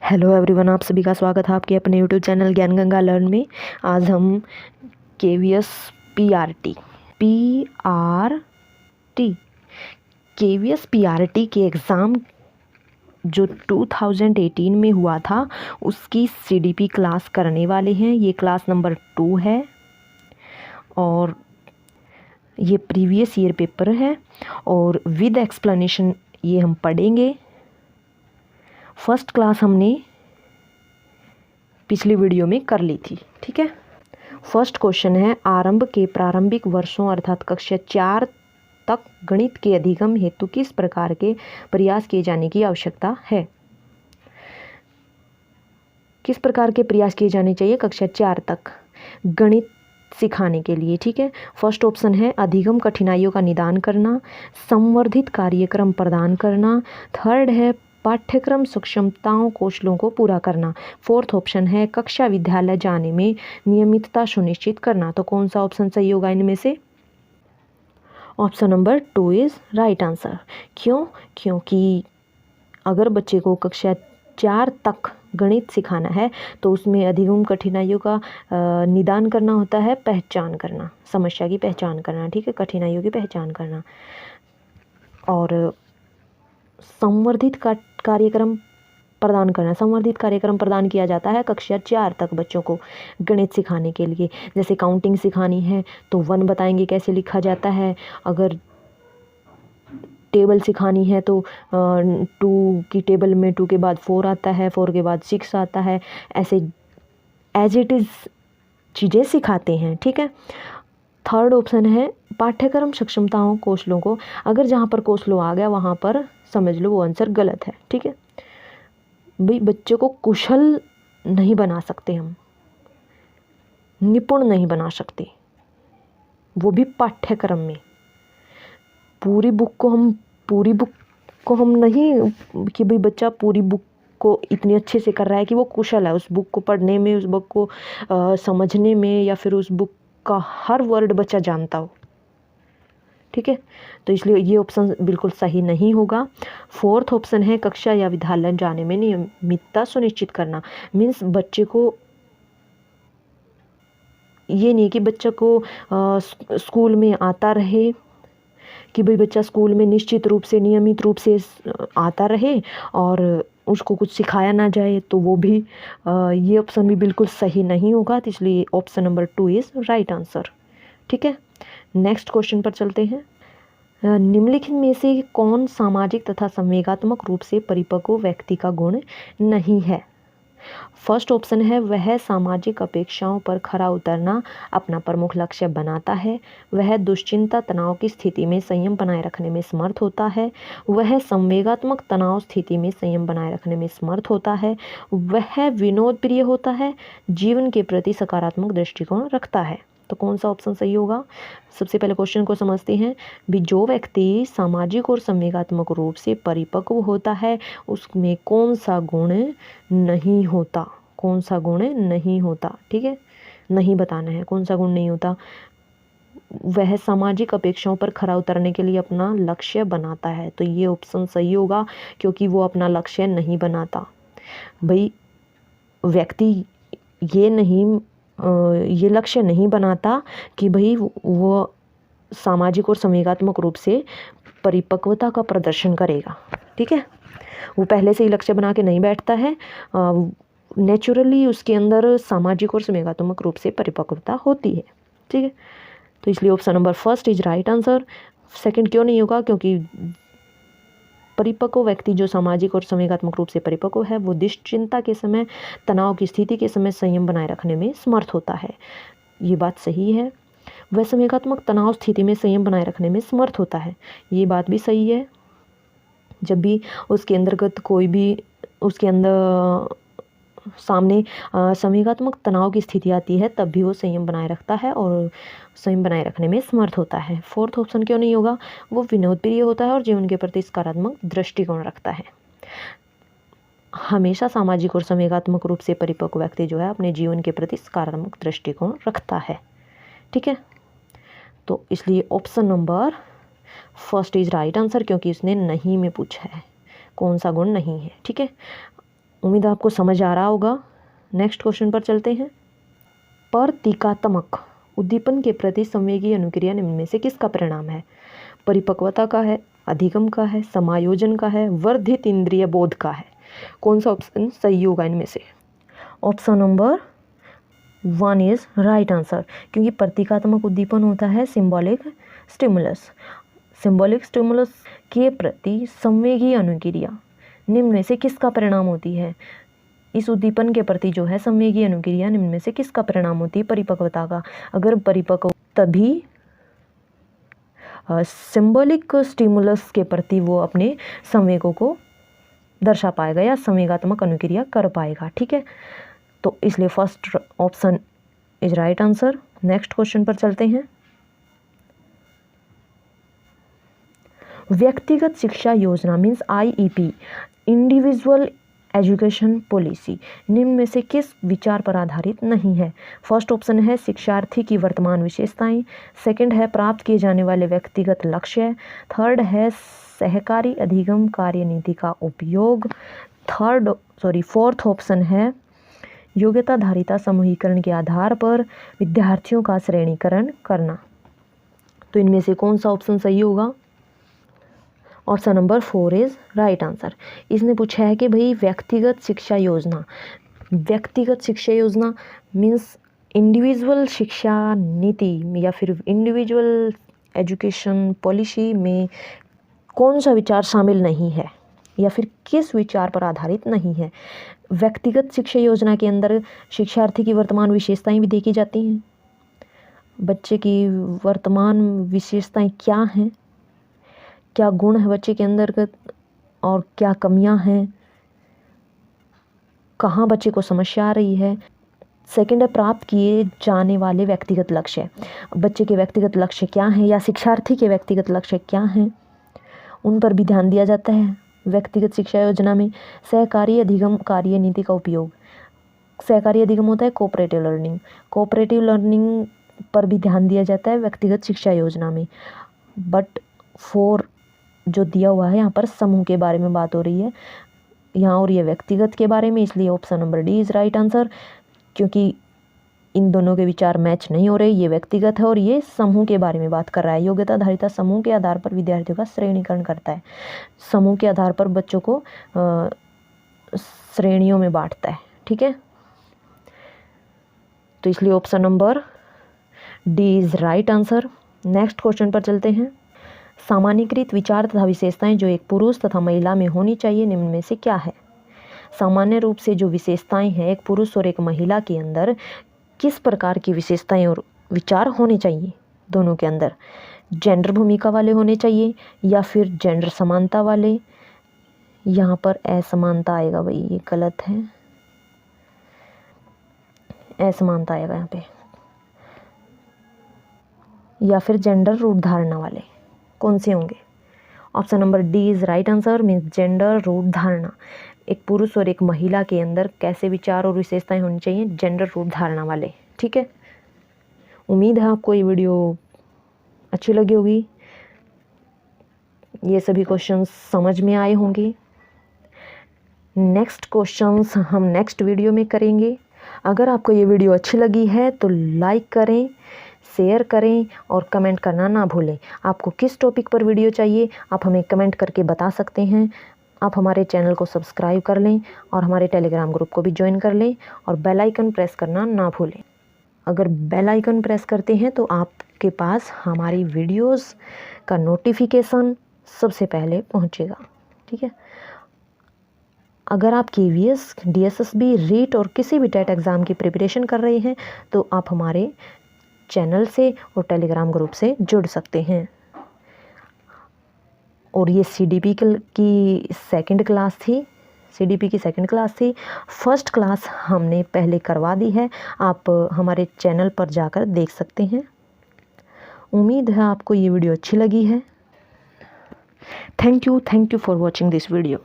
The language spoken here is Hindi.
हेलो एवरीवन, आप सभी का स्वागत है आपके अपने यूट्यूब चैनल ज्ञान गंगा लर्न में। आज हम केवीएस पीआरटी के एग्ज़ाम जो 2018 में हुआ था उसकी सीडीपी क्लास करने वाले हैं। ये क्लास नंबर 2 है और ये प्रीवियस ईयर पेपर है और विद एक्सप्लेनेशन ये हम पढ़ेंगे। फर्स्ट क्लास हमने पिछली वीडियो में कर ली थी, ठीक है। फर्स्ट क्वेश्चन है, आरंभ के प्रारंभिक वर्षों अर्थात कक्षा 4 तक गणित के अधिगम हेतु किस प्रकार के प्रयास किए जाने की आवश्यकता है। किस प्रकार के प्रयास किए जाने चाहिए कक्षा 4 तक गणित सिखाने के लिए, ठीक है। फर्स्ट ऑप्शन है अधिगम कठिनाइयों का निदान करना, संवर्धित कार्यक्रम प्रदान करना। थर्ड है पाठ्यक्रम सक्षमताओं कौशलों को पूरा करना। फोर्थ ऑप्शन है कक्षा विद्यालय जाने में नियमितता सुनिश्चित करना। तो कौन सा ऑप्शन सही होगा इनमें से? Option number 2 is right answer. क्यों? क्योंकि अगर बच्चे को कक्षा 4 तक गणित सिखाना है तो उसमें अधिगम कठिनाइयों का निदान करना होता है, पहचान करना, समस्या की पहचान करना, ठीक है, कठिनाइयों की पहचान करना। और संवर्धित कार्यक्रम प्रदान करना। संवर्धित कार्यक्रम प्रदान किया जाता है कक्षा 4 तक बच्चों को गणित सिखाने के लिए। जैसे काउंटिंग सिखानी है तो 1 बताएंगे कैसे लिखा जाता है। अगर टेबल सिखानी है तो 2 की टेबल में 2 के बाद 4 आता है, 4 के बाद 6 आता है। ऐसे एज इट इज़ चीज़ें सिखाते हैं, ठीक है। थर्ड ऑप्शन है पाठ्यक्रम सक्षमताओं कौशलों को। अगर जहाँ पर कौशलों आ गया वहाँ पर समझ लो वो आंसर गलत है, ठीक है। भाई बच्चे को कुशल नहीं बना सकते, हम निपुण नहीं बना सकते, वो भी पाठ्यक्रम में। पूरी बुक को हम नहीं कि भाई बच्चा पूरी बुक को इतनी अच्छे से कर रहा है कि वो कुशल है उस बुक को पढ़ने में, उस बुक को समझने में, या फिर उस बुक का हर वर्ड बच्चा जानता हो, ठीक है। तो इसलिए ये ऑप्शन बिल्कुल सही नहीं होगा। फोर्थ ऑप्शन है कक्षा या विद्यालय जाने में नियमितता सुनिश्चित करना। मीन्स बच्चे को ये नहीं कि बच्चा को स्कूल में आता रहे, कि भाई बच्चा स्कूल में निश्चित रूप से नियमित रूप से आता रहे और उसको कुछ सिखाया ना जाए, तो वो भी ये ऑप्शन भी बिल्कुल सही नहीं होगा। तो इसलिए option number 2 is right answer, ठीक है। नेक्स्ट क्वेश्चन पर चलते हैं। निम्नलिखित में से कौन सामाजिक तथा संवेगात्मक रूप से परिपक्व व्यक्ति का गुण नहीं है। फर्स्ट ऑप्शन है वह सामाजिक अपेक्षाओं पर खरा उतरना अपना प्रमुख लक्ष्य बनाता है, वह दुश्चिंता तनाव की स्थिति में संयम बनाए रखने में समर्थ होता है, वह संवेगात्मक तनाव स्थिति में संयम बनाए रखने में समर्थ होता है, वह विनोद प्रिय होता है, जीवन के प्रति सकारात्मक दृष्टिकोण रखता है। तो कौन सा ऑप्शन सही होगा? सबसे पहले क्वेश्चन को समझते हैं। भी जो व्यक्ति सामाजिक और संवेगात्मक रूप से परिपक्व होता है उसमें कौन सा गुण नहीं होता, कौन सा गुण नहीं होता, ठीक है। नहीं बताना है कौन सा गुण नहीं होता। वह सामाजिक अपेक्षाओं पर खरा उतरने के लिए अपना लक्ष्य बनाता है, तो ये ऑप्शन सही होगा क्योंकि वो अपना लक्ष्य नहीं बनाता। भाई व्यक्ति ये लक्ष्य नहीं बनाता कि भाई वो सामाजिक और संवेगात्मक रूप से परिपक्वता का प्रदर्शन करेगा, ठीक है। वो पहले से ही लक्ष्य बना के नहीं बैठता है, नेचुरली उसके अंदर सामाजिक और संवेगात्मक रूप से परिपक्वता होती है, ठीक है। तो इसलिए option number first is right answer. Second क्यों नहीं होगा? क्योंकि परिपक्व व्यक्ति जो सामाजिक और संवेगात्मक रूप से परिपक्व है वो दुश्चिंता के समय, तनाव की स्थिति के समय संयम बनाए रखने में समर्थ होता है, ये बात सही है। वह संवेगात्मक तनाव स्थिति में संयम बनाए रखने में समर्थ होता है, ये बात भी सही है। जब भी उसके अंतर्गत कोई भी उसके अंदर सामने संवेगात्मक तनाव की स्थिति आती है तब भी वो संयम बनाए रखता है और संयम बनाए रखने में समर्थ होता है। फोर्थ ऑप्शन क्यों नहीं होगा? वो विनोद प्रिय होता है और जीवन के प्रति सकारात्मक दृष्टिकोण रखता है। हमेशा सामाजिक और संवेगात्मक रूप से परिपक्व व्यक्ति जो है अपने जीवन के प्रति सकारात्मक दृष्टिकोण रखता है, ठीक है। तो इसलिए option number first is right answer, क्योंकि इसने नहीं में पूछा है कौन सा गुण नहीं है, ठीक है। उम्मीद आपको समझ आ रहा होगा। नेक्स्ट क्वेश्चन पर चलते हैं। प्रतीकात्मक उद्दीपन के प्रति संवेगी अनुक्रिया निम्न में से किसका परिणाम है? परिपक्वता का है, अधिगम का है, समायोजन का है, वर्धित इंद्रिय बोध का है। कौन सा ऑप्शन सही होगा इनमें से? Option number 1 is right answer, क्योंकि प्रतीकात्मक उद्दीपन होता है सिंबॉलिक स्टिमुलस। सिंबॉलिक स्टिमुलस के प्रति संवेगी अनुक्रिया निम्न में से किसका परिणाम होती है? इस उद्दीपन के प्रति जो है संवेगी अनुक्रिया निम्न में से किसका परिणाम होती है? परिपक्वता का। अगर परिपक्व तभी सिंबॉलिक स्टिमुलस के प्रति वो अपने संवेगों को दर्शा पाएगा या संवेगात्मक अनुक्रिया कर पाएगा। ठीक है, तो इसलिए first option is right answer. Next question पर चलते हैं। व्यक्तिगत शिक्षा योजना means IEP, individual education policy, निम्न में से किस विचार पर आधारित नहीं है? फर्स्ट ऑप्शन है शिक्षार्थी की वर्तमान विशेषताएं, सेकंड है प्राप्त किए जाने वाले व्यक्तिगत लक्ष्य, थर्ड है सहकारी अधिगम कार्यनीति का उपयोग, फोर्थ ऑप्शन है योग्यताधारिता समूहीकरण के आधार पर विद्यार्थियों का श्रेणीकरण करना। तो इनमें से कौन सा ऑप्शन सही होगा? Option number 4 is right answer. इसने पूछा है कि भाई व्यक्तिगत शिक्षा योजना मीन्स इंडिविजुअल शिक्षा नीति या फिर इंडिविजुअल एजुकेशन पॉलिसी में कौन सा विचार शामिल नहीं है या फिर किस विचार पर आधारित नहीं है? व्यक्तिगत शिक्षा योजना के अंदर शिक्षार्थी की वर्तमान विशेषताएं भी देखी जाती हैं। बच्चे की वर्तमान विशेषताएं क्या हैं, क्या गुण है बच्चे के अंदर और क्या कमियां हैं, कहाँ बच्चे को समस्या आ रही है। सेकंड है प्राप्त किए जाने वाले व्यक्तिगत लक्ष्य, बच्चे के व्यक्तिगत लक्ष्य क्या हैं या शिक्षार्थी के व्यक्तिगत लक्ष्य क्या हैं, उन पर भी ध्यान दिया जाता है व्यक्तिगत शिक्षा योजना में। सहकारी अधिगम कार्य नीति का उपयोग, सहकारी अधिगम होता है कोऑपरेटिव लर्निंग पर भी ध्यान दिया जाता है व्यक्तिगत शिक्षा योजना में। बट 4 जो दिया हुआ है यहाँ पर समूह के बारे में बात हो रही है यहाँ, और ये व्यक्तिगत के बारे में, इसलिए option number D is right answer, क्योंकि इन दोनों के विचार मैच नहीं हो रहे। ये व्यक्तिगत है और ये समूह के बारे में बात कर रहा है। योग्यताधारिता समूह के आधार पर विद्यार्थियों का श्रेणीकरण करता है, समूह के आधार पर बच्चों को श्रेणियों में बांटता है। ठीक है, तो इसलिए option number D is right answer. Next question पर चलते हैं। सामान्यीकृत विचार तथा विशेषताएं जो एक पुरुष तथा महिला में होनी चाहिए निम्न में से क्या है? सामान्य रूप से जो विशेषताएं हैं एक पुरुष और एक महिला के अंदर किस प्रकार की विशेषताएं और विचार होने चाहिए दोनों के अंदर? जेंडर भूमिका वाले होने चाहिए या फिर जेंडर समानता वाले? यहाँ पर असमानता आएगा भाई, ये गलत है, असमानता आएगा यहाँ पे, या फिर जेंडर रूप धारणा वाले, कौन से होंगे? Option number D is right answer, means gender रूप धारणा। एक पुरुष और एक महिला के अंदर कैसे विचार और विशेषताएं होनी चाहिए? जेंडर रूप धारणा वाले। ठीक है, उम्मीद है आपको ये वीडियो अच्छी लगी होगी, ये सभी क्वेश्चंस समझ में आए होंगे। नेक्स्ट क्वेश्चंस हम नेक्स्ट वीडियो में करेंगे। अगर आपको ये वीडियो अच्छी लगी है तो लाइक करें, शेयर करें और कमेंट करना ना भूलें। आपको किस टॉपिक पर वीडियो चाहिए आप हमें कमेंट करके बता सकते हैं। आप हमारे चैनल को सब्सक्राइब कर लें और हमारे टेलीग्राम ग्रुप को भी ज्वाइन कर लें और बेल आइकन प्रेस करना ना भूलें। अगर बेल आइकन प्रेस करते हैं तो आपके पास हमारी वीडियोस का नोटिफिकेशन सबसे पहले पहुंचेगा। ठीक है, अगर आप KVS, DSSB, रीट और किसी भी टेट एग्ज़ाम की प्रिपरेशन कर रहे हैं तो आप हमारे चैनल से और टेलीग्राम ग्रुप से जुड़ सकते हैं। और ये CDP की सेकंड क्लास थी, CDP की सेकंड क्लास थी। फर्स्ट क्लास हमने पहले करवा दी है, आप हमारे चैनल पर जाकर देख सकते हैं। उम्मीद है आपको ये वीडियो अच्छी लगी है। Thank you for watching this video.